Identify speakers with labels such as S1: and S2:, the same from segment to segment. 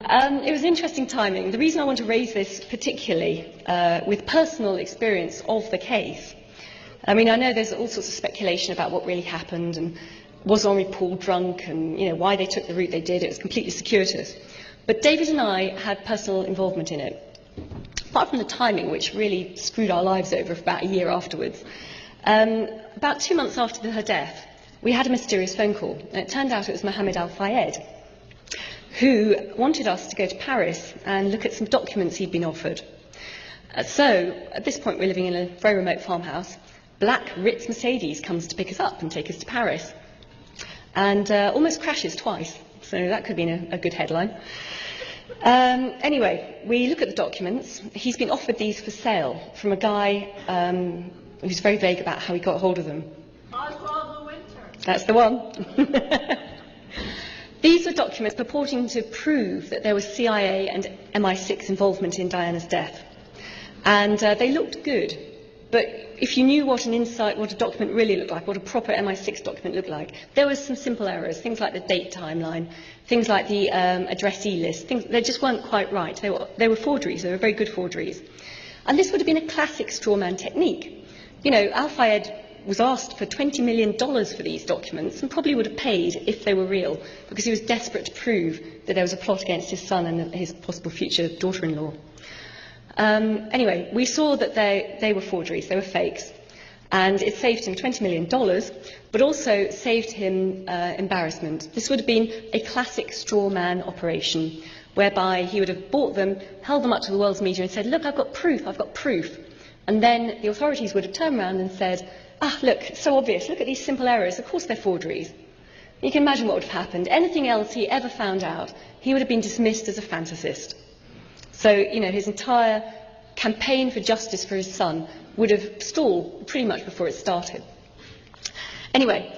S1: It was interesting timing. The reason I want to raise this particularly with personal experience of the case, I know there's all sorts of speculation about what really happened and was Henri Paul drunk and why they took the route they did. It was completely circuitous. But David and I had personal involvement in it. Apart from the timing, which really screwed our lives over for about a year afterwards, about 2 months after her death, we had a mysterious phone call. And it turned out it was Mohammed Al-Fayed, who wanted us to go to Paris and look at some documents he'd been offered. So, at this point, we're living in a very remote farmhouse. Black Ritz Mercedes comes to pick us up and take us to Paris, and almost crashes twice. So that could have been a good headline. Anyway, we look at the documents. He's been offered these for sale from a guy who's very vague about how he got hold of them.
S2: Oswald de Winter.
S1: That's the one. These were documents purporting to prove that there was CIA and MI6 involvement in Diana's death. And they looked good. But if you knew what a document really looked like, what a proper MI6 document looked like, there were some simple errors, things like the date timeline, things like the addressee list. They just weren't quite right. They were forgeries. They were very good forgeries. And this would have been a classic strawman technique. Al-Fayed was asked for $20 million for these documents and probably would have paid if they were real, because he was desperate to prove that there was a plot against his son and his possible future daughter-in-law. Anyway, we saw that they were forgeries, they were fakes, and it saved him $20 million, but also saved him embarrassment. This would have been a classic straw man operation, whereby he would have bought them, held them up to the world's media and said, look, I've got proof. And then the authorities would have turned around and said, look, it's so obvious, look at these simple errors, of course they're forgeries. You can imagine what would have happened. Anything else he ever found out, he would have been dismissed as a fantasist. So, his entire campaign for justice for his son would have stalled pretty much before it started. Anyway,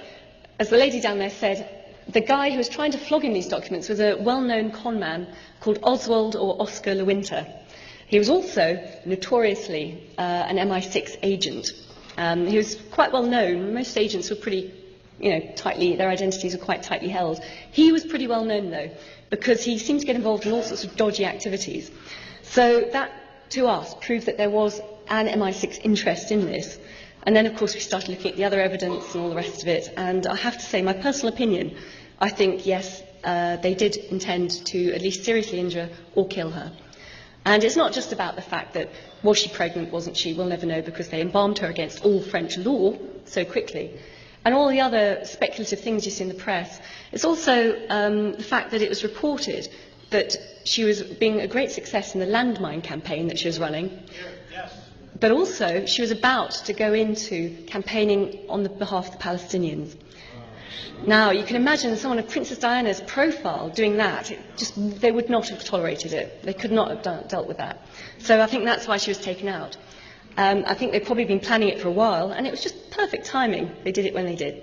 S1: as the lady down there said, the guy who was trying to flog him these documents was a well-known con man called Oswald or Oscar de Winter. He was also notoriously an MI6 agent. He was quite well known. Most agents were pretty, their identities were quite tightly held. He was pretty well known, though, because he seemed to get involved in all sorts of dodgy activities. So that, to us, proved that there was an MI6 interest in this. And then, of course, we started looking at the other evidence and all the rest of it. And I have to say, my personal opinion, I think, yes, they did intend to at least seriously injure or kill her. And it's not just about the fact that, was she pregnant, wasn't she? We'll never know, because they embalmed her against all French law so quickly. And all the other speculative things you see in the press. It's also the fact that it was reported that she was being a great success in the landmine campaign that she was running.
S2: Yes.
S1: But also, she was about to go into campaigning on the behalf of the Palestinians. Now, you can imagine someone of Princess Diana's profile doing that. They would not have tolerated it. They could not have dealt with that. So I think that's why she was taken out. I think they'd probably been planning it for a while, and it was just perfect timing. They did it when they did.